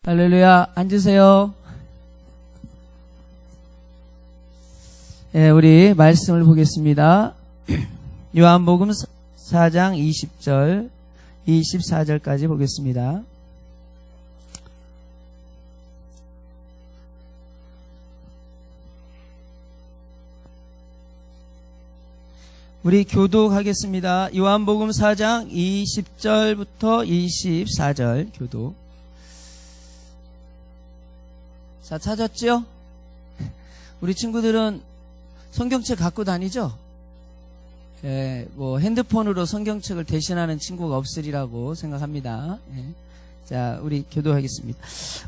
할렐루야. 앉으세요. 예, 우리 말씀을 보겠습니다. 요한복음 4장 20절, 24절까지 보겠습니다. 우리 교독하겠습니다. 요한복음 4장 20절부터 24절 교독. 자, 찾았죠? 우리 친구들은 성경책 갖고 다니죠? 예, 핸드폰으로 성경책을 대신하는 친구가 없으리라고 생각합니다. 예. 자, 우리 교독하겠습니다.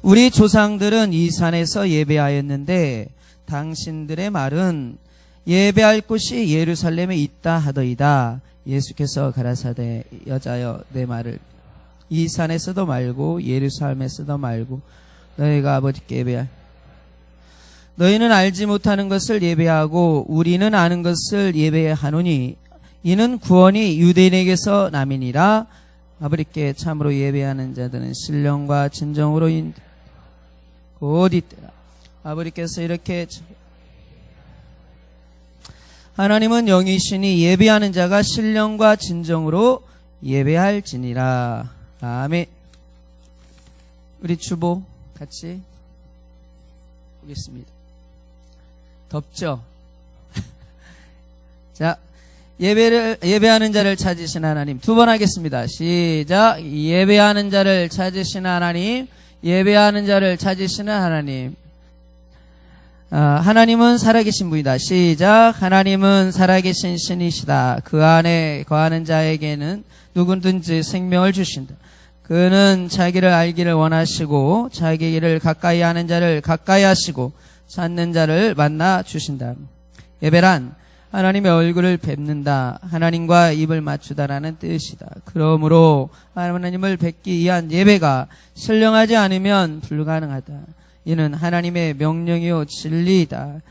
우리 조상들은 이 산에서 예배하였는데 당신들의 말은 예배할 곳이 예루살렘에 있다 하더이다. 예수께서 가라사대 여자여 내 말을 이 산에서도 말고 예루살렘에서도 말고 너희가 아버지께 예배할 너희는 알지 못하는 것을 예배하고 우리는 아는 것을 예배하노니 이는 구원이 유대인에게서 남이니라. 아버지께 참으로 예배하는 자들은 신령과 진정으로 곧 있더라. 아버지께서 이렇게 하나님은 영이시니 예배하는 자가 신령과 진정으로 예배할지니라. 아멘. 우리 주보 같이 보겠습니다. 덥죠? 자, 예배하는 자를 찾으신 하나님. 두 번 하겠습니다. 시작. 예배하는 자를 찾으신 하나님. 예배하는 자를 찾으시는 하나님. 하나님은 살아계신 분이다. 시작. 하나님은 살아계신 신이시다. 그 안에 거하는 자에게는 누구든지 생명을 주신다. 그는 자기를 알기를 원하시고 자기 일을 가까이 하는 자를 가까이 하시고 찾는 자를 만나 주신다. 예배란 하나님의 얼굴을 뵙는다. 하나님과 입을 맞추다라는 뜻이다. 그러므로 하나님을 뵙기 위한 예배가 신령하지 않으면 불가능하다. 이는 하나님의 명령이요 진리이다.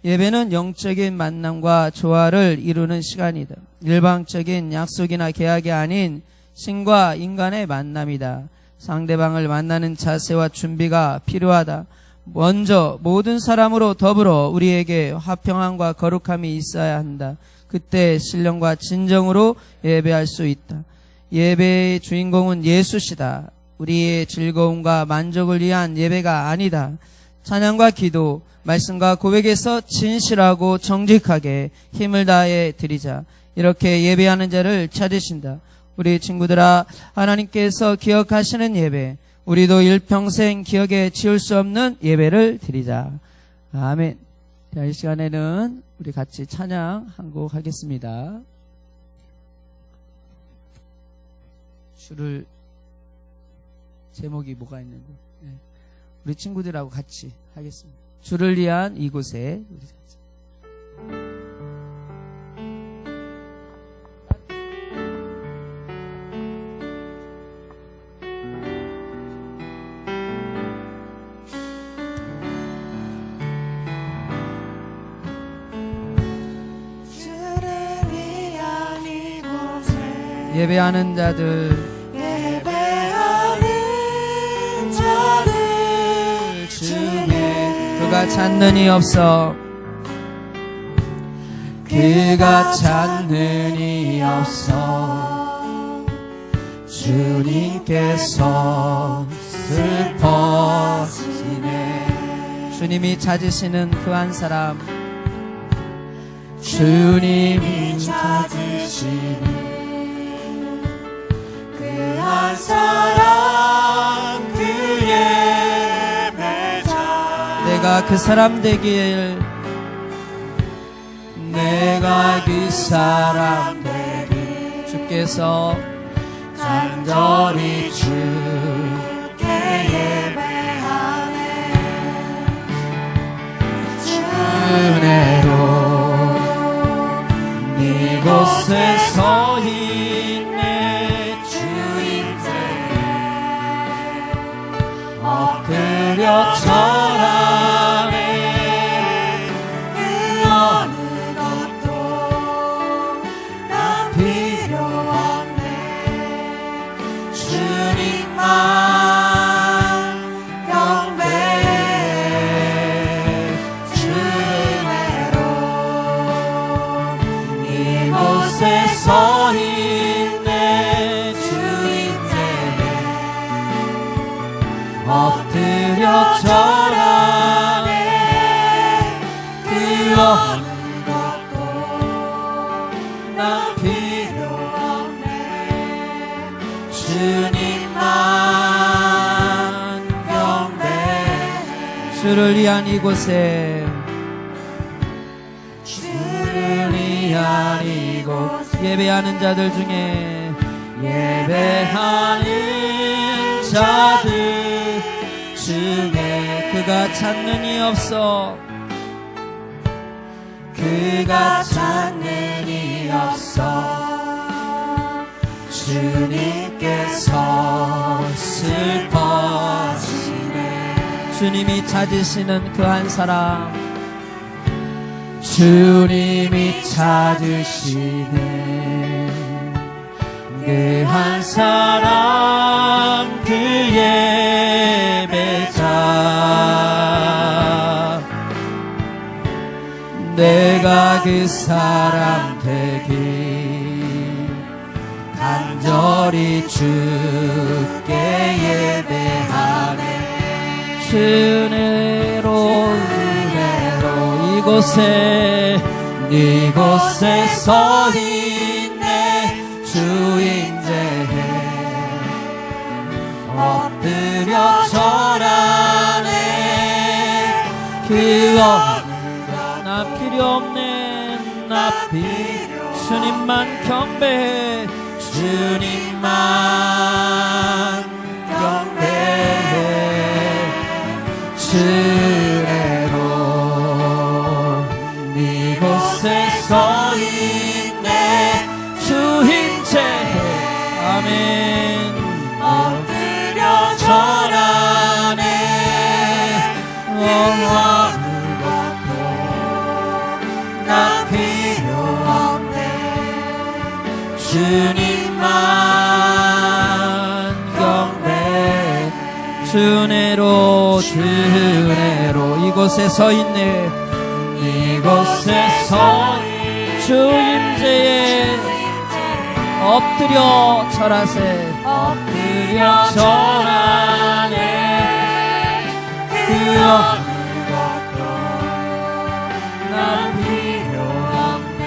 예배는 영적인 만남과 조화를 이루는 시간이다. 일방적인 약속이나 계약이 아닌 신과 인간의 만남이다. 상대방을 만나는 자세와 준비가 필요하다. 먼저 모든 사람으로 더불어 우리에게 화평함과 거룩함이 있어야 한다. 그때 신령과 진정으로 예배할 수 있다. 예배의 주인공은 예수시다. 우리의 즐거움과 만족을 위한 예배가 아니다. 찬양과 기도, 말씀과 고백에서 진실하고 정직하게 힘을 다해 드리자. 이렇게 예배하는 자를 찾으신다. 우리 친구들아, 하나님께서 기억하시는 예배, 우리도 일평생 기억에 지울 수 없는 예배를 드리자. 아멘. 자, 이 시간에는 우리 같이 찬양 한 곡 하겠습니다. 제목이 뭐가 있는데, 네. 우리 친구들하고 같이 하겠습니다. 주를 위한 이곳에 우리 같이. 예배하는 자들 주에 그가 찾는 이 없어 그가 찾는 이 없어 주님께서 슬퍼지네. 주님이 찾으시는 그 한 사람 주님이 찾으시는 한 사람 그의 배자 내가 그 사람 되길 내가 그 사람 되길 주께서 간절히 주께 예배하네. 은혜로 이곳에 서 있네. 주인께 엎드려 절하네. 그 어느 것도 난 필요 없네. 주님만 엎드려 절하네. 그 어느 것도 난 필요 없네. 주님만 경배해. 주를 위한 이곳에, 주를 위한 이곳, 예배하는 자들 중에, 예배하는 자들 중에 그가 찾는 이 없어, 그가 찾는 이 없어. 주님께서 슬퍼지네. 주님이 찾으시는 그 한 사람, 주님이 찾으시는 그 한 사람, 그 예배자, 내가 그 사람 되길 간절히 주께 예배하네. 주 은혜로 이곳에, 이곳에 서 있네. 주 임재해 엎드려 절하네. 그 어느 나 필요 없네. 나 주님만 경배해. 주님만 경배해. 주래로 이곳에 서 있네. 주 임재해. 아멘. 엎드려 절하네. 어느 것도 나 필요 없네. 주님만 경배. 주 은혜로, 주 은혜로 이곳에 서 있네. 이곳에 서 주 임재에 엎드려 절하세. 엎드려 절하네. 그 어느 것도 난 필요 없네.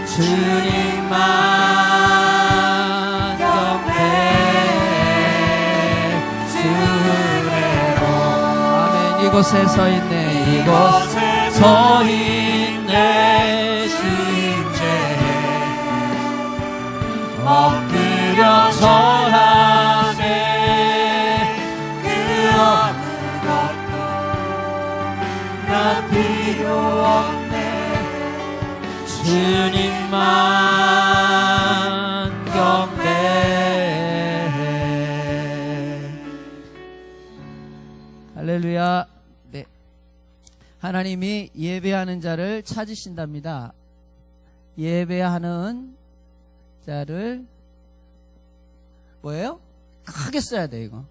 주님만 경배해. 주 은혜로. 아멘. 이곳에 서 있네. 이곳에 서 있네. 주 임재해 엎드려 절하네. 그 어느 것도 나 필요 없네. 주님만 경배해. 할렐루야. 네, 하나님이 예배하는 자를 찾으신답니다. 예배하는 자를 뭐예요? 크게 써야 돼 이거.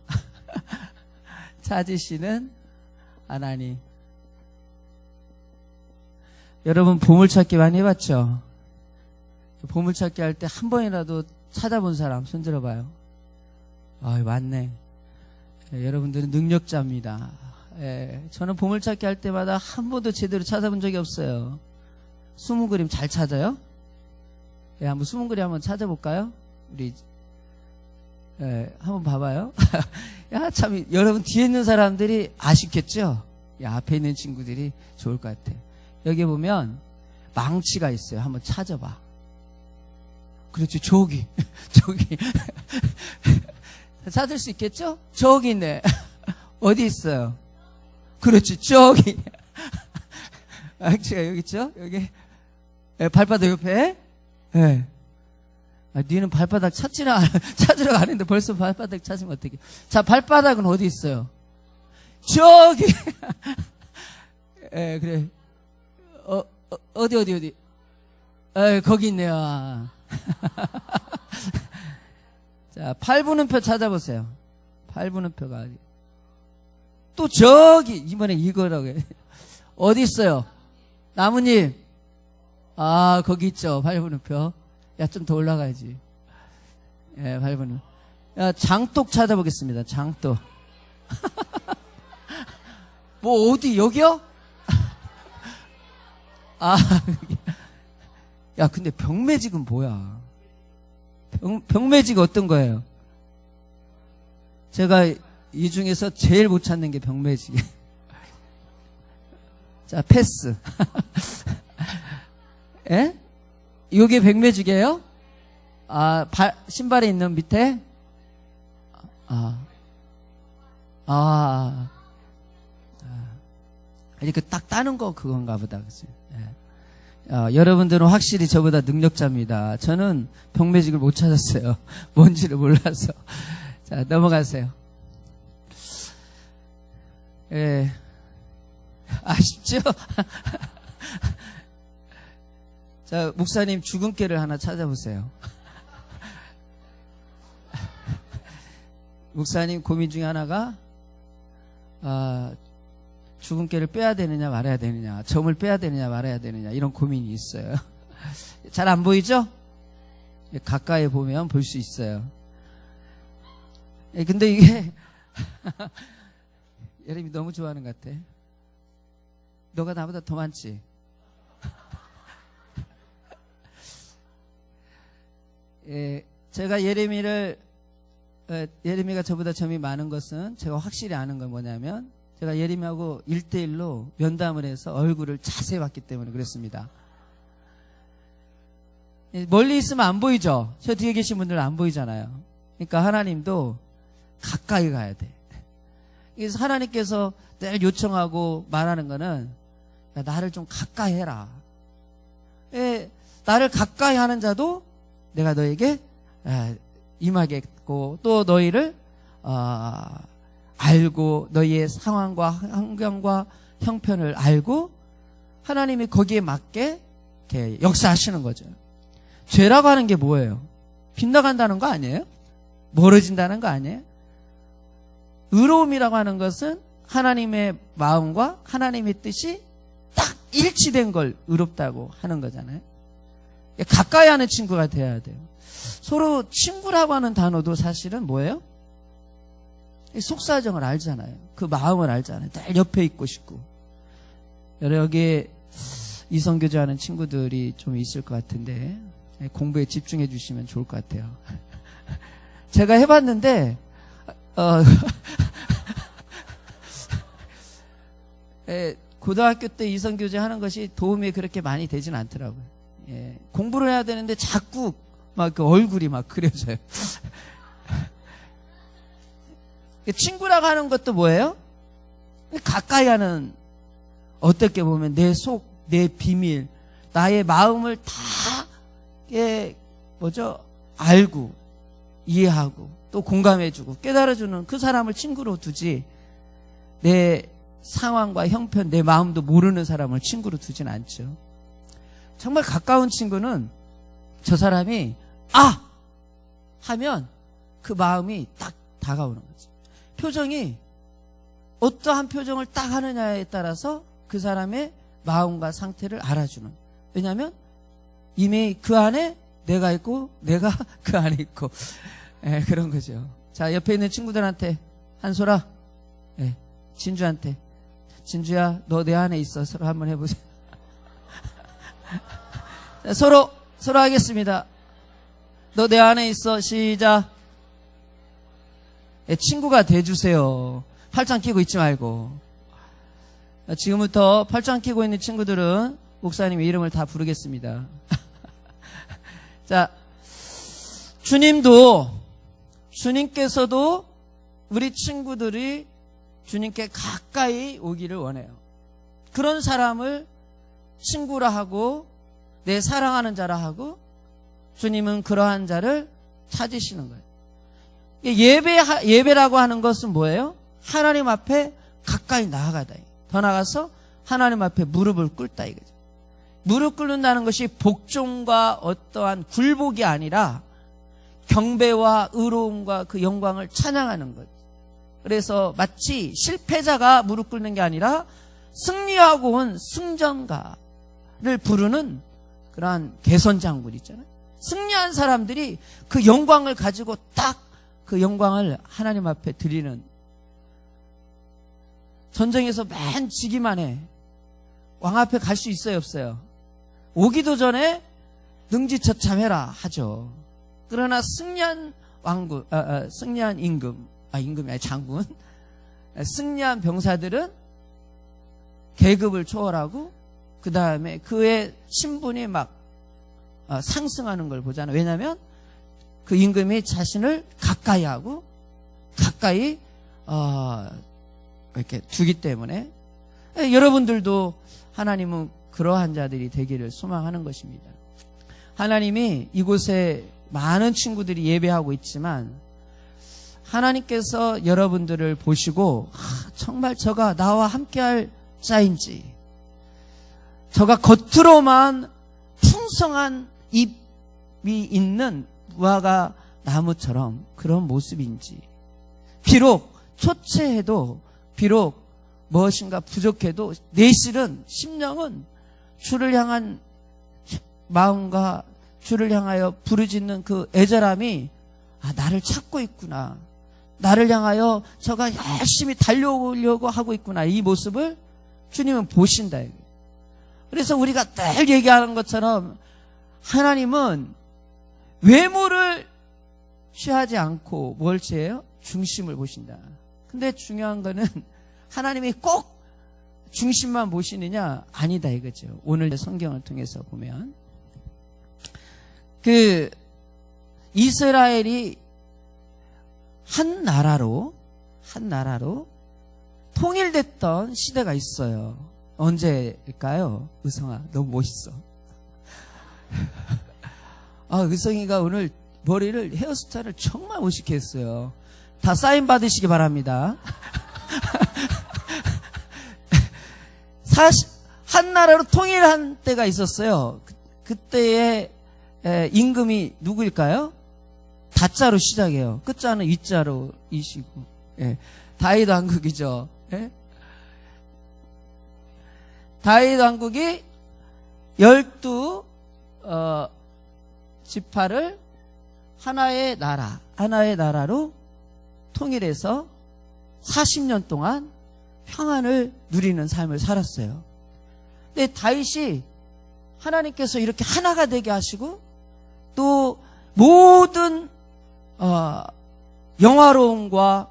찾으시는 하나님. 여러분 보물찾기 많이 해봤죠? 보물찾기 할 때 한 번이라도 찾아본 사람 손 들어봐요. 아, 맞네. 여러분들은 능력자입니다. 저는 보물찾기 할 때마다 한 번도 제대로 찾아본 적이 없어요. 숨은 그림 잘 찾아요? 한번 숨은 그림 한번 찾아볼까요? 우리 한번 봐봐요. 야, 참 여러분 뒤에 있는 사람들이 아쉽겠죠? 야, 앞에 있는 친구들이 좋을 것 같아. 여기 보면 망치가 있어요. 한번 찾아봐. 그렇죠. 저기 저기 찾을 수 있겠죠? 저기 있네. 어디 있어요? 그렇지, 저기. 망치가 여기 있죠? 여기 발바닥 옆에. 네. 니는 발바닥 찾으러 가는데 벌써 발바닥 찾으면 어떡해. 자, 발바닥은 어디 있어요? 저기. 그래. 어디. 거기 있네요. 자, 팔분음표 찾아보세요. 팔분음표가 어디? 또 저기, 이번에 이거라고 해. 어디 있어요? 나무님. 아, 거기 있죠. 팔분음표. 야, 좀 더 올라가야지. 8분은. 장독 찾아보겠습니다. 장독. 뭐 어디 여기요? 아, 야 근데 병매직은 뭐야? 병매직 어떤 거예요? 제가 이 중에서 제일 못 찾는 게 병매직. 자, 패스. 예? 이게 병매직이에요? 아, 신발에 있는 밑에? 이렇게 딱 따는 거 그건가 보다. 그치? 예. 여러분들은 확실히 저보다 능력자입니다. 저는 병매직을 못 찾았어요. 뭔지를 몰라서. 자, 넘어가세요. 예. 아쉽죠? 자, 목사님 주근깨를 하나 찾아보세요. 목사님 고민 중에 하나가 주근깨를 빼야 되느냐 말아야 되느냐, 점을 빼야 되느냐 말아야 되느냐, 이런 고민이 있어요. 잘 안 보이죠? 가까이 보면 볼 수 있어요. 근데 이게 예림이 너무 좋아하는 것 같아. 너가 나보다 더 많지? 제가 예림이가 저보다 점이 많은 것은 제가 확실히 아는 건 뭐냐면, 제가 예림이하고 1대1로 면담을 해서 얼굴을 자세히 봤기 때문에 그랬습니다. 멀리 있으면 안 보이죠? 저 뒤에 계신 분들은 안 보이잖아요. 그러니까 하나님도 가까이 가야 돼. 그래서 하나님께서 늘 요청하고 말하는 거는, 야, 나를 좀 가까이 해라. 나를 가까이 하는 자도 내가 너에게 임하겠고, 또 너희를 알고, 너희의 상황과 환경과 형편을 알고 하나님이 거기에 맞게 이렇게 역사하시는 거죠. 죄라고 하는 게 뭐예요? 빗나간다는 거 아니에요? 멀어진다는 거 아니에요? 의로움이라고 하는 것은 하나님의 마음과 하나님의 뜻이 딱 일치된 걸 의롭다고 하는 거잖아요. 가까이 하는 친구가 돼야 돼요. 서로 친구라고 하는 단어도 사실은 뭐예요? 속사정을 알잖아요. 그 마음을 알잖아요. 늘 옆에 있고 싶고. 여기 이성교제 하는 친구들이 좀 있을 것 같은데 공부에 집중해 주시면 좋을 것 같아요. 제가 해봤는데 고등학교 때 이성교제 하는 것이 도움이 그렇게 많이 되진 않더라고요. 공부를 해야 되는데 자꾸 막 그 얼굴이 막 그려져요. 친구라고 하는 것도 뭐예요? 가까이 하는, 어떻게 보면 내 속, 내 비밀, 나의 마음을 다 알고 이해하고 또 공감해주고 깨달아주는 그 사람을 친구로 두지, 내 상황과 형편, 내 마음도 모르는 사람을 친구로 두진 않죠. 정말 가까운 친구는 저 사람이 하면 그 마음이 딱 다가오는 거죠. 표정이 어떠한 표정을 딱 하느냐에 따라서 그 사람의 마음과 상태를 알아주는. 왜냐하면 이미 그 안에 내가 있고 내가 그 안에 있고 그런 거죠. 자, 옆에 있는 친구들한테 한솔아, 진주한테, 진주야 너 내 안에 있어. 서로 한번 해보세요. 서로 하겠습니다. 너 내 안에 있어. 시작. 친구가 돼주세요. 팔짱 끼고 있지 말고. 지금부터 팔짱 끼고 있는 친구들은 목사님의 이름을 다 부르겠습니다. 자, 주님께서도 우리 친구들이 주님께 가까이 오기를 원해요. 그런 사람을 친구라 하고 내 사랑하는 자라 하고, 주님은 그러한 자를 찾으시는 거예요. 예배라고 하는 것은 뭐예요? 하나님 앞에 가까이 나아가다. 더 나아가서 하나님 앞에 무릎을 꿇다 이거죠. 무릎 꿇는다는 것이 복종과 어떠한 굴복이 아니라 경배와 의로움과 그 영광을 찬양하는 거죠. 그래서 마치 실패자가 무릎 꿇는 게 아니라 승리하고 온 승전가를 부르는 그러한 개선장군 있잖아요. 승리한 사람들이 그 영광을 가지고 딱 그 영광을 하나님 앞에 드리는, 전쟁에서 맨 지기만 해. 왕 앞에 갈 수 있어요, 없어요? 오기도 전에 능지처참해라 하죠. 그러나 승리한 왕군, 승리한 임금이 아니 장군, 승리한 병사들은 계급을 초월하고 그 다음에 그의 신분이 막 상승하는 걸 보잖아요. 왜냐하면 그 임금이 자신을 가까이 하고 가까이 이렇게 두기 때문에. 여러분들도 하나님은 그러한 자들이 되기를 소망하는 것입니다. 하나님이 이곳에 많은 친구들이 예배하고 있지만 하나님께서 여러분들을 보시고 정말 저가 나와 함께할 자인지, 저가 겉으로만 풍성한 잎이 있는 무화과 나무처럼 그런 모습인지, 비록 초췌해도, 비록 무엇인가 부족해도 내 실은 심령은 주를 향한 마음과 주를 향하여 부르짖는 그 애절함이 나를 찾고 있구나, 나를 향하여 저가 열심히 달려오려고 하고 있구나, 이 모습을 주님은 보신다. 그래서 우리가 늘 얘기하는 것처럼 하나님은 외모를 취하지 않고 뭘 취해요? 중심을 보신다. 근데 중요한 거는 하나님이 꼭 중심만 보시느냐? 아니다 이거죠. 오늘 성경을 통해서 보면 그 이스라엘이 한 나라로 통일됐던 시대가 있어요. 언제일까요? 의성아, 너무 멋있어. 의성이가 오늘 머리를, 헤어스타일을 정말 멋있게 했어요. 다 사인 받으시기 바랍니다. 한 나라로 통일한 때가 있었어요. 그때의 임금이 누구일까요? 다자로 시작해요. 끝자는 위자로 이시고, 다윗 왕국이죠. 다윗 왕국이 12 지파를 하나의 나라로 통일해서 40년 동안 평안을 누리는 삶을 살았어요. 근데 다윗이 하나님께서 이렇게 하나가 되게 하시고 또 모든 영화로움과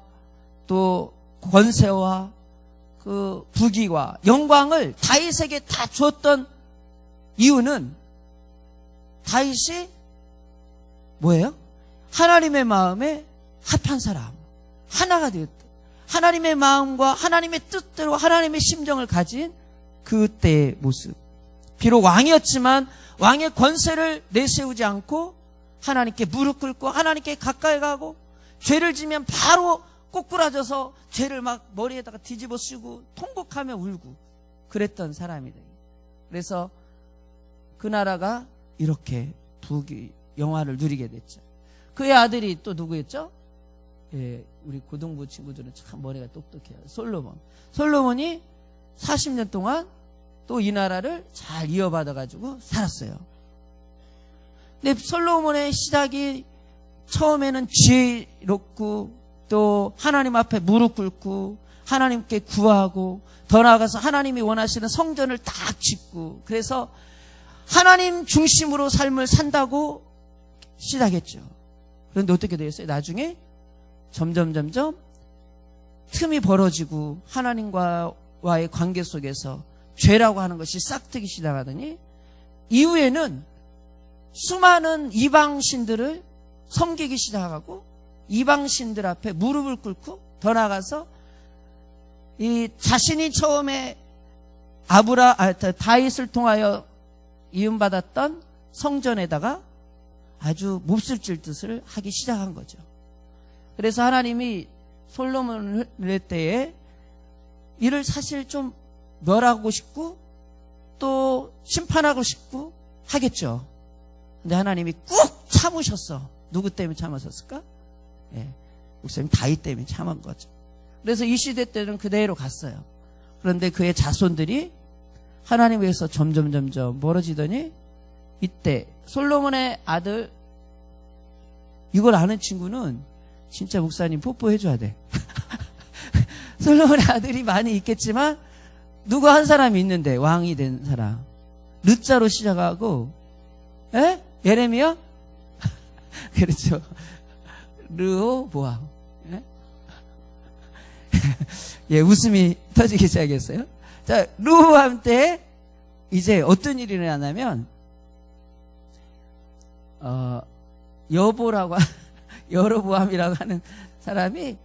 또 권세와 그 부귀와 영광을 다윗에게 다 주었던 이유는 다윗이 뭐예요? 하나님의 마음에 합한 사람, 하나가 되었다. 하나님의 마음과 하나님의 뜻대로 하나님의 심정을 가진 그때의 모습. 비록 왕이었지만 왕의 권세를 내세우지 않고 하나님께 무릎 꿇고 하나님께 가까이 가고, 죄를 지면 바로 꼬꾸라져서 죄를 막 머리에다가 뒤집어 쓰고 통곡하며 울고 그랬던 사람이다. 그래서 그 나라가 이렇게 부귀 영화를 누리게 됐죠. 그의 아들이 또 누구였죠? 우리 고등부 친구들은 참 머리가 똑똑해요. 솔로몬이 40년 동안 또 이 나라를 잘 이어받아가지고 살았어요. 근데 솔로몬의 시작이 처음에는 지혜롭고 또 하나님 앞에 무릎 꿇고 하나님께 구하고 더 나아가서 하나님이 원하시는 성전을 딱 짓고, 그래서 하나님 중심으로 삶을 산다고 시작했죠. 그런데 어떻게 되었어요? 나중에 점점 틈이 벌어지고 하나님과의 관계 속에서 죄라고 하는 것이 싹트기 시작하더니 이후에는 수많은 이방신들을 섬기기 시작하고 이방신들 앞에 무릎을 꿇고 더 나아가서 이 자신이 처음에 다윗을 통하여 이음받았던 성전에다가 아주 몹쓸 짓을 하기 시작한 거죠. 그래서 하나님이 솔로몬의 때에 이를 사실 좀 멸하고 싶고 또 심판하고 싶고 하겠죠. 근데 하나님이 꾹 참으셨어. 누구 때문에 참으셨을까? 목사님 다윗 때문에 참은 거죠. 그래서 이 시대 때는 그대로 갔어요. 그런데 그의 자손들이 하나님 위해서 점점 멀어지더니 이때 솔로몬의 아들, 이걸 아는 친구는 진짜 목사님 뽀뽀해줘야 돼. 솔로몬의 아들이 많이 있겠지만 누구 한 사람이 있는데 왕이 된 사람. 르자로 시작하고 예레미야? 그렇죠. 르호보암. 예, 웃음이 터지기 시작했어요. 자, 르호보암 때 이제 어떤 일이 일어나냐면 여로보암이라고 하는 사람이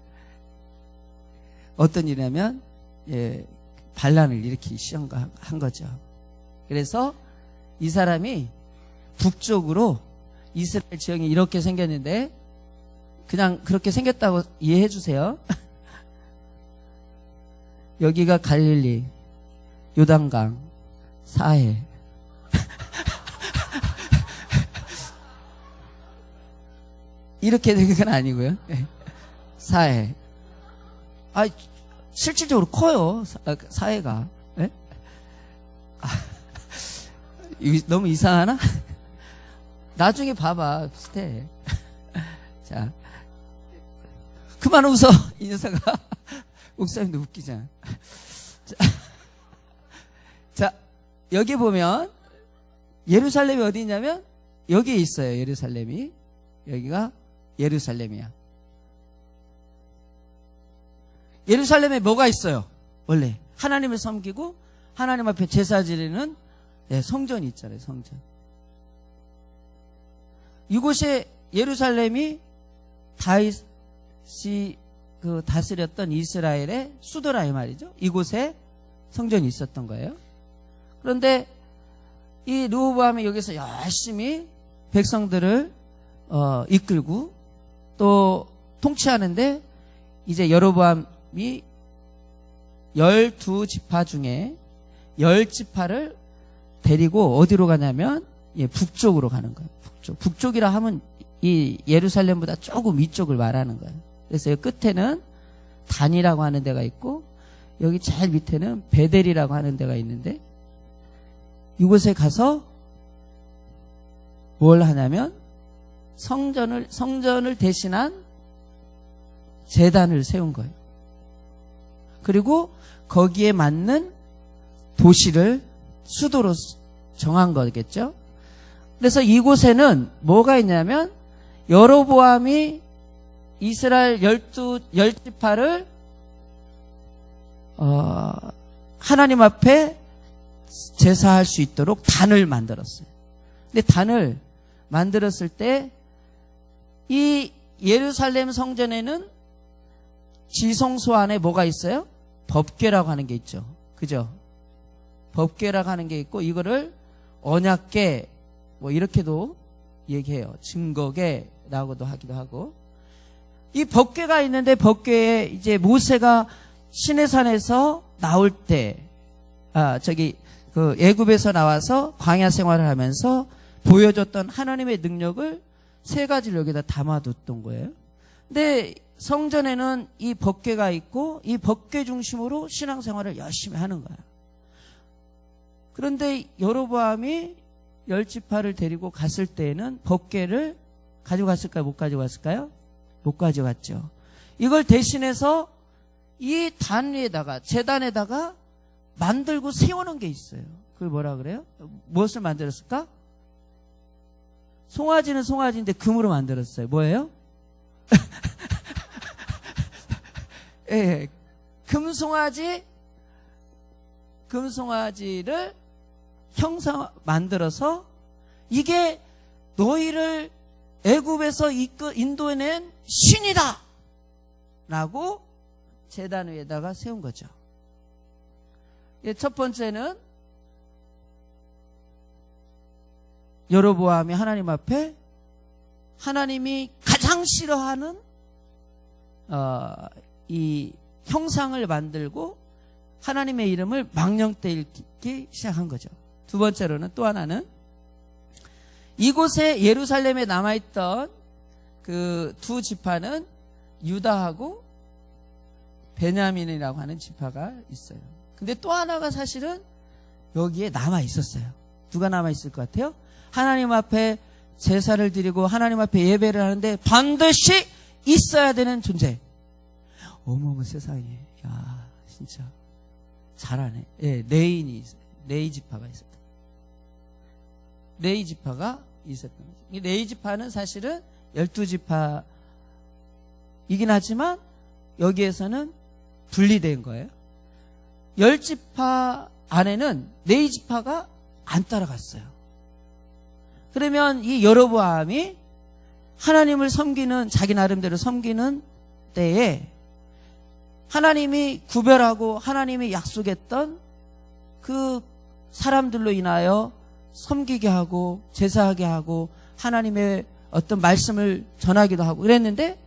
어떤 일이냐면 반란을 일으키기 시작한 거죠. 그래서 이 사람이 북쪽으로 이스라엘 지형이 이렇게 생겼는데 그냥 그렇게 생겼다고 이해해 주세요. 여기가 갈릴리, 요단강, 사해. 이렇게 된 건 아니고요. 사해. 실질적으로 커요. 사해가. 너무 이상하나? 나중에 봐봐. 비슷해. 자, 그만 웃어. 이 녀석아. 목사님도 웃기잖아. 자, 여기 보면 예루살렘이 어디 있냐면 여기에 있어요. 예루살렘이. 여기가 예루살렘이야. 예루살렘에 뭐가 있어요? 원래 하나님을 섬기고 하나님 앞에 제사 지내는 성전이 있잖아요. 성전. 이곳에 예루살렘이 다윗이 다스렸던 이스라엘의 수도라 이 말이죠. 이곳에 성전이 있었던 거예요. 그런데 이 르호보암이 여기서 열심히 백성들을 이끌고 또 통치하는데 이제 여로보암이 12지파 중에 10지파를 데리고 어디로 가냐면 북쪽으로 가는 거예요. 북쪽이라 하면 이 예루살렘보다 조금 위쪽을 말하는 거예요. 그래서 여기 끝에는 단이라고 하는 데가 있고 여기 제일 밑에는 베델이라고 하는 데가 있는데 이곳에 가서 뭘 하냐면 성전을 대신한 제단을 세운 거예요. 그리고 거기에 맞는 도시를 수도로 정한 거겠죠. 그래서 이곳에는 뭐가 있냐면 여로보암이 이스라엘 10지파를 하나님 앞에 제사할 수 있도록 단을 만들었어요. 근데 단을 만들었을 때 이 예루살렘 성전에는 지성소 안에 뭐가 있어요? 법궤라고 하는 게 있죠. 그죠? 법궤라고 하는 게 있고 이거를 언약궤 뭐 이렇게도 얘기해요. 증거궤라고도 하기도 하고 이 법궤가 있는데 법궤에 이제 모세가 시내산에서 나올 때 애굽에서 나와서 광야 생활을 하면서 보여줬던 하나님의 능력을 세 가지를 여기다 담아뒀던 거예요. 근데 성전에는 이 법궤가 있고 이 법궤 중심으로 신앙생활을 열심히 하는 거야. 그런데 여로보암이 10지파를 데리고 갔을 때에는 법궤를 가져갔을까요? 못 가져갔을까요? 못 가져갔죠. 이걸 대신해서 이 단 위에다가 제단에다가 만들고 세우는 게 있어요. 그걸 뭐라 그래요? 무엇을 만들었을까? 송아지는 송아지인데 금으로 만들었어요. 뭐예요? 예, 금송아지를 형상 만들어서 이게 너희를 애굽에서 인도해낸 신이다 라고 제단 위에다가 세운 거죠. 첫 번째는 여로보암이 하나님 앞에 하나님이 가장 싫어하는 이 형상을 만들고 하나님의 이름을 망령되이 읽기 시작한 거죠. 두 번째로는 또 하나는 이곳에 예루살렘에 남아있던 그 두 지파는 유다하고 베냐민이라고 하는 지파가 있어요. 근데 또 하나가 사실은 여기에 남아 있었어요. 누가 남아 있을 것 같아요? 하나님 앞에 제사를 드리고 하나님 앞에 예배를 하는데 반드시 있어야 되는 존재. 어머머 세상에. 야, 진짜 잘하네. 예, 레인이 있어요. 레이 지파가 있었다. 레이 지파가 있었던 거죠. 이 레이 지파는 사실은 12지파이긴 하지만 여기에서는 분리된 거예요. 10지파 안에는 레이 지파가 안 따라갔어요. 그러면 이 여로보암이 하나님을 섬기는, 자기 나름대로 섬기는 때에 하나님이 구별하고 하나님이 약속했던 그 사람들로 인하여 섬기게 하고 제사하게 하고 하나님의 어떤 말씀을 전하기도 하고 그랬는데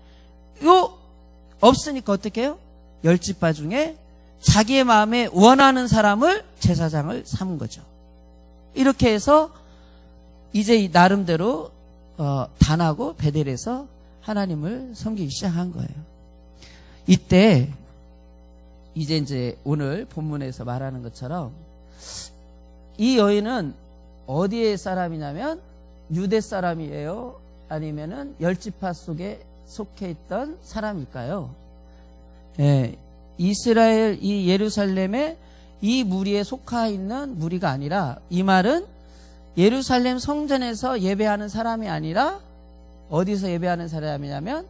없으니까 어떻게 해요? 10지파 중에 자기의 마음에 원하는 사람을 제사장을 삼은 거죠. 이렇게 해서 이제 나름대로 단하고 베델에서 하나님을 섬기기 시작한 거예요. 이때 이제 오늘 본문에서 말하는 것처럼 이 여인은 어디의 사람이냐면 유대 사람이에요? 아니면은 10지파 속에 속해 있던 사람일까요? 예, 이스라엘 이 예루살렘의 이 무리에 속하 있는 무리가 아니라, 이 말은 예루살렘 성전에서 예배하는 사람이 아니라 어디서 예배하는 사람이냐면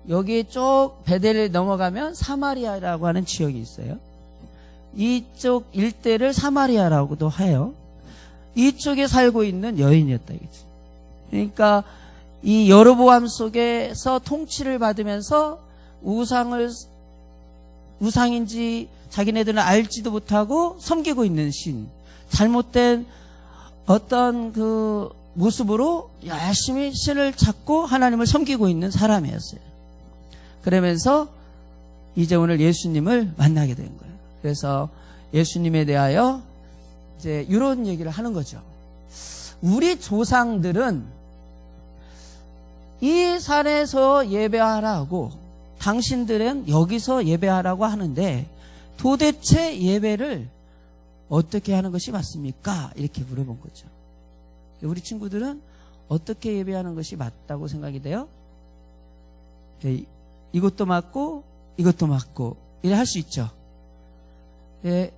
여기 쪽 베델을 넘어가면 사마리아라고 하는 지역이 있어요. 이쪽 일대를 사마리아라고도 해요. 이쪽에 살고 있는 여인이었다 이거지. 그러니까 이 여로보암 속에서 통치를 받으면서 우상인지 자기네들은 알지도 못하고 섬기고 있는 신, 잘못된 어떤 그 모습으로 열심히 신을 찾고 하나님을 섬기고 있는 사람이었어요. 그러면서 이제 오늘 예수님을 만나게 된 거예요. 그래서 예수님에 대하여 이제 이런 얘기를 하는 거죠. 우리 조상들은 이 산에서 예배하라고, 당신들은 여기서 예배하라고 하는데 도대체 예배를 어떻게 하는 것이 맞습니까? 이렇게 물어본 거죠. 우리 친구들은 어떻게 예배하는 것이 맞다고 생각이 돼요? 네, 이것도 맞고 이것도 맞고 이래 할 수 있죠. 네,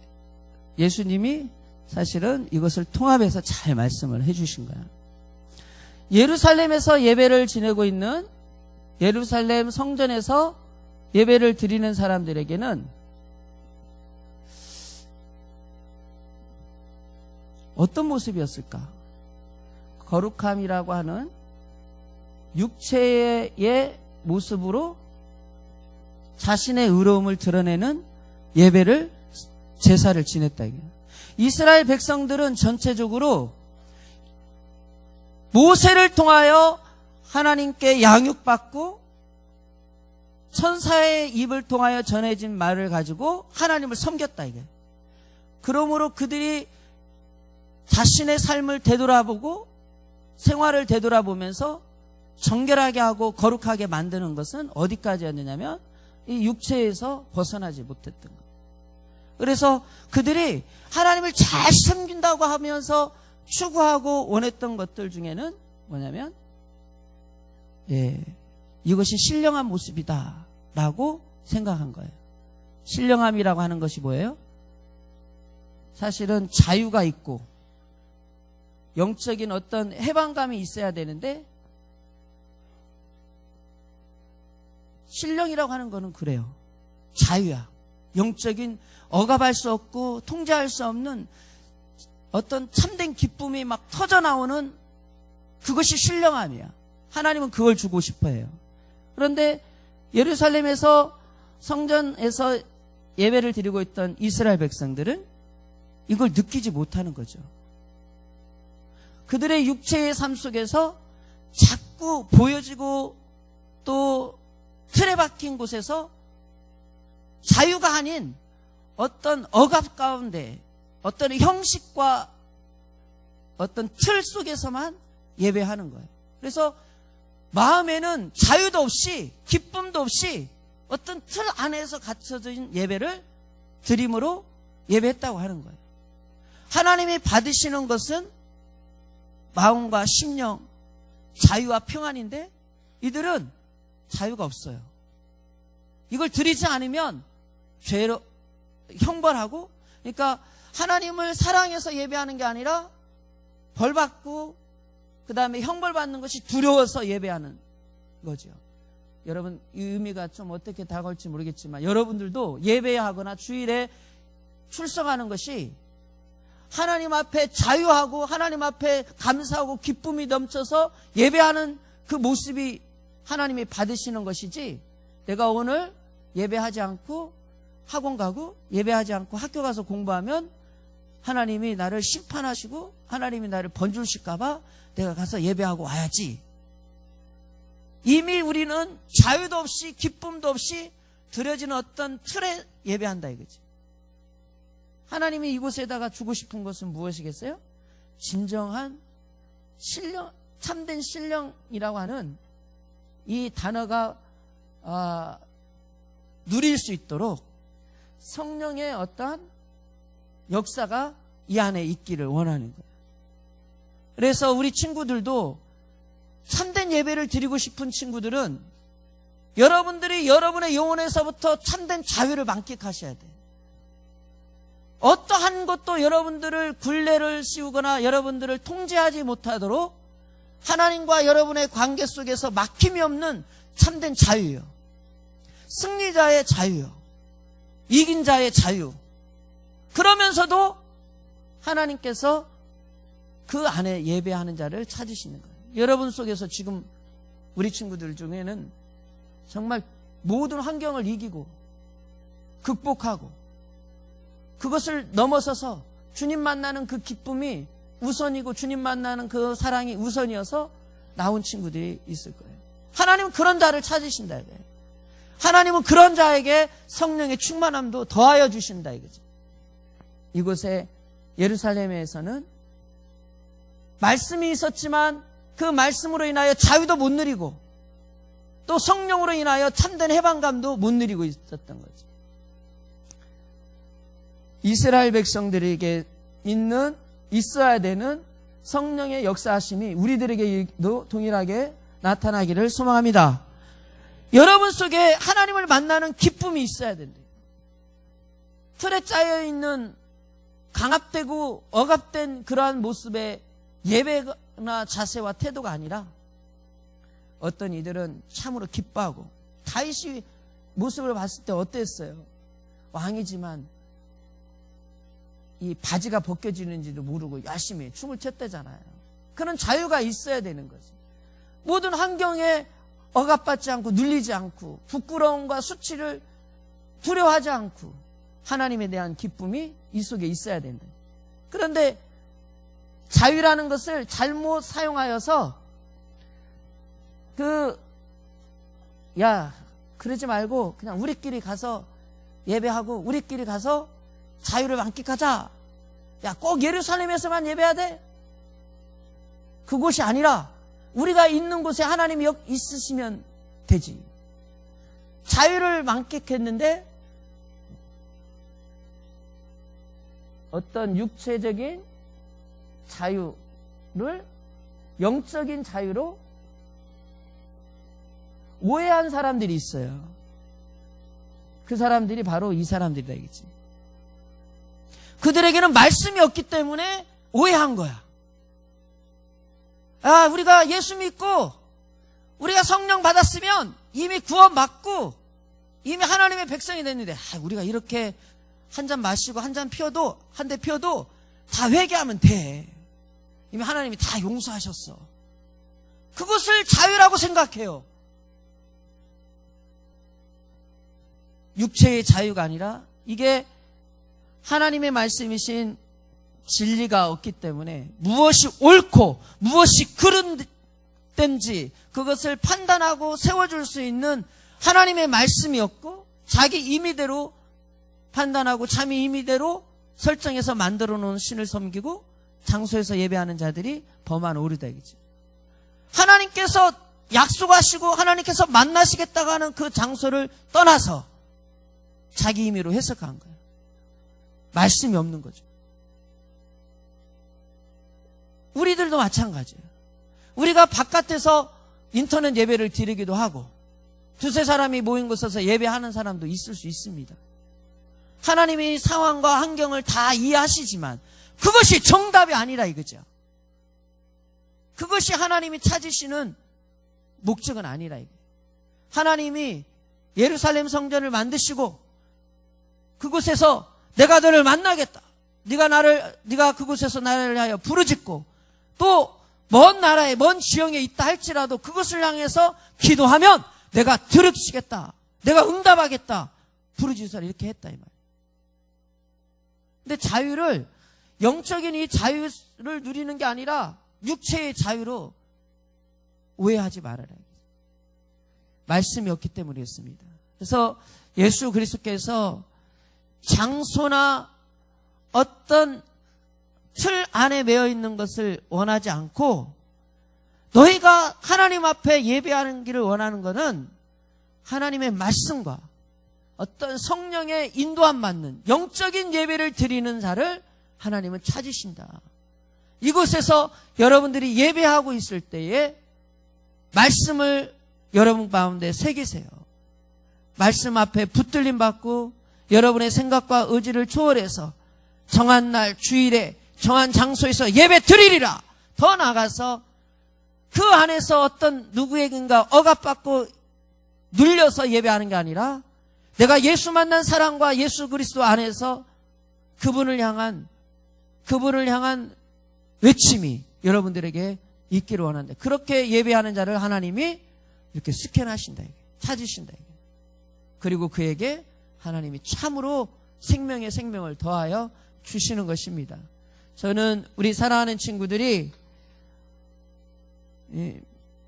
예수님이 사실은 이것을 통합해서 잘 말씀을 해주신 거야. 예루살렘에서 예배를 지내고 있는, 예루살렘 성전에서 예배를 드리는 사람들에게는 어떤 모습이었을까? 거룩함이라고 하는 육체의 모습으로 자신의 의로움을 드러내는 예배를, 제사를 지냈다 이거예요. 이스라엘 백성들은 전체적으로 모세를 통하여 하나님께 양육받고 천사의 입을 통하여 전해진 말을 가지고 하나님을 섬겼다 이거예요. 그러므로 그들이 자신의 삶을 되돌아보고 생활을 되돌아보면서 정결하게 하고 거룩하게 만드는 것은 어디까지였느냐면 이 육체에서 벗어나지 못했던 거예요. 그래서 그들이 하나님을 잘 섬긴다고 하면서 추구하고 원했던 것들 중에는 뭐냐면, 이것이 신령한 모습이다 라고 생각한 거예요. 신령함이라고 하는 것이 뭐예요? 사실은 자유가 있고 영적인 어떤 해방감이 있어야 되는데, 신령이라고 하는 거는 그래요. 자유야. 영적인 억압할 수 없고 통제할 수 없는 어떤 참된 기쁨이 막 터져나오는 그것이 신령함이야. 하나님은 그걸 주고 싶어해요. 그런데 예루살렘에서 성전에서 예배를 드리고 있던 이스라엘 백성들은 이걸 느끼지 못하는 거죠. 그들의 육체의 삶 속에서 자꾸 보여지고 또 틀에 박힌 곳에서 자유가 아닌 어떤 억압 가운데 어떤 형식과 어떤 틀 속에서만 예배하는 거예요. 그래서 마음에는 자유도 없이 기쁨도 없이 어떤 틀 안에서 갇혀진 예배를 드림으로 예배했다고 하는 거예요. 하나님이 받으시는 것은 마음과 심령, 자유와 평안인데 이들은 자유가 없어요. 이걸 드리지 않으면 죄로 형벌하고, 그러니까 하나님을 사랑해서 예배하는 게 아니라 벌받고 그 다음에 형벌받는 것이 두려워서 예배하는 거죠. 여러분, 이 의미가 좀 어떻게 다가올지 모르겠지만 여러분들도 예배하거나 주일에 출석하는 것이 하나님 앞에 자유하고 하나님 앞에 감사하고 기쁨이 넘쳐서 예배하는 그 모습이 하나님이 받으시는 것이지, 내가 오늘 예배하지 않고 학원 가고 예배하지 않고 학교 가서 공부하면 하나님이 나를 심판하시고 하나님이 나를 번주실까 봐 내가 가서 예배하고 와야지. 이미 우리는 자유도 없이 기쁨도 없이 들여지는 어떤 틀에 예배한다 이거지. 하나님이 이곳에다가 주고 싶은 것은 무엇이겠어요? 진정한 신령, 참된 신령이라고 하는 이 단어가 누릴 수 있도록 성령의 어떠한 역사가 이 안에 있기를 원하는 거예요. 그래서 우리 친구들도 참된 예배를 드리고 싶은 친구들은 여러분들이 여러분의 영혼에서부터 참된 자유를 만끽하셔야 돼요. 어떠한 것도 여러분들을 굴레를 씌우거나 여러분들을 통제하지 못하도록 하나님과 여러분의 관계 속에서 막힘이 없는 참된 자유예요. 승리자의 자유요. 이긴 자의 자유. 그러면서도 하나님께서 그 안에 예배하는 자를 찾으시는 거예요. 여러분 속에서 지금 우리 친구들 중에는 정말 모든 환경을 이기고 극복하고 그것을 넘어서서 주님 만나는 그 기쁨이 우선이고 주님 만나는 그 사랑이 우선이어서 나온 친구들이 있을 거예요. 하나님은 그런 자를 찾으신다 이거예요. 하나님은 그런 자에게 성령의 충만함도 더하여 주신다 이거죠. 이곳에 예루살렘에서는 말씀이 있었지만 그 말씀으로 인하여 자유도 못 누리고 또 성령으로 인하여 참된 해방감도 못 누리고 있었던 거죠. 이스라엘 백성들에게 있어야 되는 성령의 역사하심이 우리들에게도 동일하게 나타나기를 소망합니다. 여러분 속에 하나님을 만나는 기쁨이 있어야 된대요. 틀에 짜여있는 강압되고 억압된 그러한 모습의 예배나 자세와 태도가 아니라 어떤 이들은 참으로 기뻐하고, 다윗이 모습을 봤을 때 어땠어요? 왕이지만 이 바지가 벗겨지는지도 모르고 열심히 춤을 췄대잖아요. 그런 자유가 있어야 되는 거지. 모든 환경에 억압받지 않고 눌리지 않고 부끄러움과 수치를 두려워하지 않고 하나님에 대한 기쁨이 이 속에 있어야 된다. 그런데 자유라는 것을 잘못 사용하여서 그러지 말고 그냥 우리끼리 가서 예배하고 우리끼리 가서 자유를 만끽하자. 야, 꼭 예루살렘에서만 예배해야 돼? 그곳이 아니라 우리가 있는 곳에 하나님이 있으시면 되지. 자유를 만끽했는데 어떤 육체적인 자유를 영적인 자유로 오해한 사람들이 있어요. 그 사람들이 바로 이 사람들이다 이거지. 그들에게는 말씀이 없기 때문에 오해한 거야. 우리가 예수 믿고 우리가 성령 받았으면 이미 구원받고 이미 하나님의 백성이 됐는데 우리가 이렇게 한 잔 마시고 한 대 피워도 다 회개하면 돼. 이미 하나님이 다 용서하셨어. 그것을 자유라고 생각해요. 육체의 자유가 아니라 이게 하나님의 말씀이신 진리가 없기 때문에 무엇이 옳고 무엇이 그른된지 그것을 판단하고 세워줄 수 있는 하나님의 말씀이 없고 자기 임의대로 판단하고 자기 임의대로 설정해서 만들어 놓은 신을 섬기고 장소에서 예배하는 자들이 범한 오류다 이거죠. 하나님께서 약속하시고 하나님께서 만나시겠다고 하는 그 장소를 떠나서 자기 임의로 해석한 거예요. 말씀이 없는 거죠. 우리들도 마찬가지예요. 우리가 바깥에서 인터넷 예배를 드리기도 하고 두세 사람이 모인 곳에서 예배하는 사람도 있을 수 있습니다. 하나님이 상황과 환경을 다 이해하시지만 그것이 정답이 아니라 이거죠. 그것이 하나님이 찾으시는 목적은 아니라 이거예요. 하나님이 예루살렘 성전을 만드시고 그곳에서 내가 너를 만나겠다. 네가 그곳에서 나를 위하여 부르짖고 또 먼 나라에 먼 지형에 있다 할지라도 그것을 향해서 기도하면 내가 들으시겠다. 내가 응답하겠다. 부르짖으라 이렇게 했다 이 말. 근데 자유를 영적인 이 자유를 누리는 게 아니라 육체의 자유로 오해하지 말아라. 말씀이 없기 때문이었습니다. 그래서 예수 그리스도께서 장소나 어떤 틀 안에 매여 있는 것을 원하지 않고 너희가 하나님 앞에 예배하는 길을 원하는 것은 하나님의 말씀과 어떤 성령의 인도함 받는 영적인 예배를 드리는 자를 하나님은 찾으신다. 이곳에서 여러분들이 예배하고 있을 때에 말씀을 여러분 가운데 새기세요. 말씀 앞에 붙들림 받고 여러분의 생각과 의지를 초월해서 정한 날 주일에 정한 장소에서 예배 드리리라. 더 나아가서 그 안에서 어떤 누구에겐가 억압받고 눌려서 예배하는 게 아니라 내가 예수 만난 사랑과 예수 그리스도 안에서 그분을 향한 외침이 여러분들에게 있기를 원한다. 그렇게 예배하는 자를 하나님이 이렇게 스캔하신다. 찾으신다. 그리고 그에게 하나님이 참으로 생명의 생명을 더하여 주시는 것입니다. 저는 우리 사랑하는 친구들이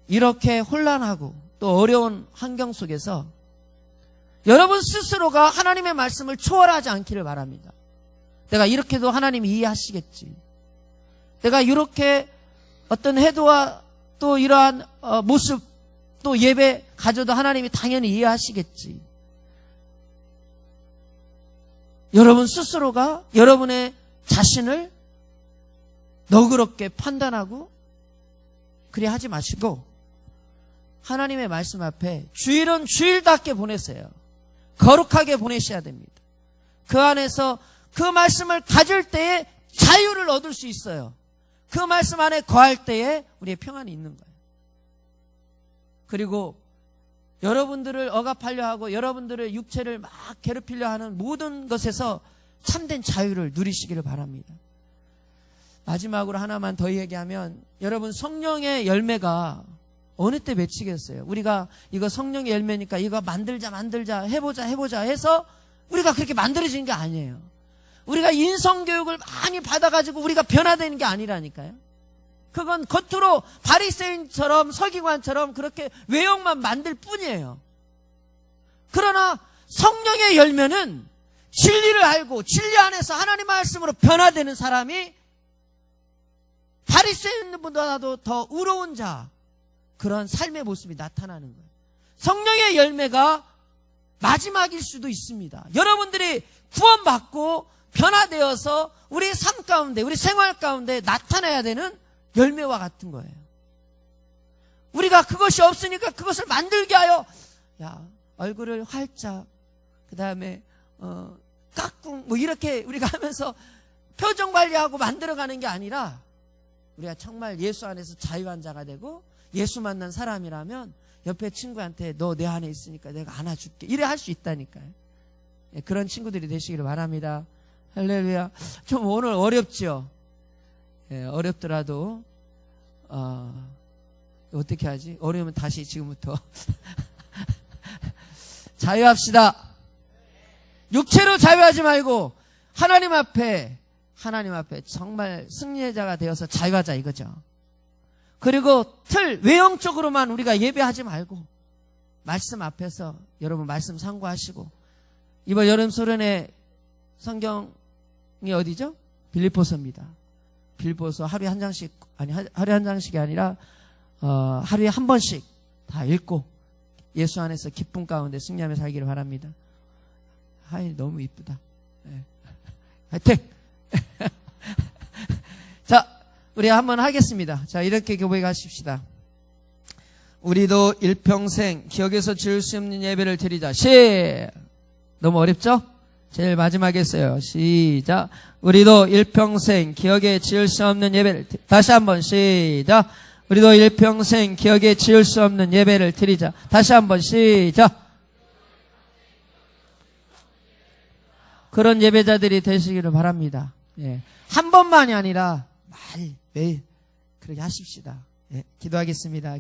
이렇게 혼란하고 또 어려운 환경 속에서 여러분 스스로가 하나님의 말씀을 초월하지 않기를 바랍니다. 내가 이렇게도 하나님이 이해하시겠지. 내가 이렇게 어떤 해도와 또 이러한 모습 또 예배 가져도 하나님이 당연히 이해하시겠지. 여러분 스스로가 여러분의 자신을 너그럽게 판단하고 그리 하지 마시고 하나님의 말씀 앞에 주일은 주일답게 보내세요. 거룩하게 보내셔야 됩니다. 그 안에서 그 말씀을 가질 때에 자유를 얻을 수 있어요. 그 말씀 안에 거할 때에 우리의 평안이 있는 거예요. 그리고 여러분들을 억압하려 하고 여러분들의 육체를 막 괴롭히려 하는 모든 것에서 참된 자유를 누리시기를 바랍니다. 마지막으로 하나만 더 얘기하면 여러분 성령의 열매가 어느 때 맺히겠어요? 우리가 이거 성령의 열매니까 이거 만들자 해보자 해서 우리가 그렇게 만들어지는 게 아니에요. 우리가 인성교육을 많이 받아가지고 우리가 변화되는 게 아니라니까요. 그건 겉으로 바리새인처럼 서기관처럼 그렇게 외형만 만들 뿐이에요. 그러나 성령의 열매는 진리를 알고 진리 안에서 하나님 말씀으로 변화되는 사람이 바리새인보다도 더 의로운 자, 그런 삶의 모습이 나타나는 거예요. 성령의 열매가 마지막일 수도 있습니다. 여러분들이 구원받고 변화되어서 우리 삶 가운데, 우리 생활 가운데 나타나야 되는 열매와 같은 거예요. 우리가 그것이 없으니까 그것을 만들게 하여 얼굴을 활짝 그 다음에 깍꿍 뭐 이렇게 우리가 하면서 표정 관리하고 만들어가는 게 아니라 우리가 정말 예수 안에서 자유한 자가 되고 예수 만난 사람이라면 옆에 친구한테 너 내 안에 있으니까 내가 안아줄게 이래 할 수 있다니까요. 그런 친구들이 되시기를 바랍니다. 할렐루야. 좀 오늘 어렵죠? 어렵더라도 어떻게 하지? 어려우면 다시 지금부터 자유합시다. 육체로 자유하지 말고 하나님 앞에 정말 승리의 자가 되어서 자유하자 이거죠. 그리고 외형적으로만 우리가 예배하지 말고 말씀 앞에서 여러분 말씀 상고하시고 이번 여름 수련회 성경이 어디죠? 빌립보서입니다. 빌립보서 하루에 한 장씩 하루에 한 장씩이 아니라 하루에 한 번씩 다 읽고 예수 안에서 기쁨 가운데 승리하며 살기를 바랍니다. 하이 너무 이쁘다. 네. 화이팅! 자, 우리 한번 하겠습니다. 자, 이렇게 교배가 하십시다. 우리도 일평생 기억에서 지을 수 없는 예배를 드리자. 너무 어렵죠? 제일 마지막에 했어요. 시작. 우리도 일평생 기억에 지을 수 없는 예배를 다시 한번 시작. 우리도 일평생 기억에 지을 수 없는 예배를 드리자. 다시 한번 시작. 그런 예배자들이 되시기를 바랍니다. 예. 한 번만이 아니라 매일 그렇게 하십시다. 예. 기도하겠습니다.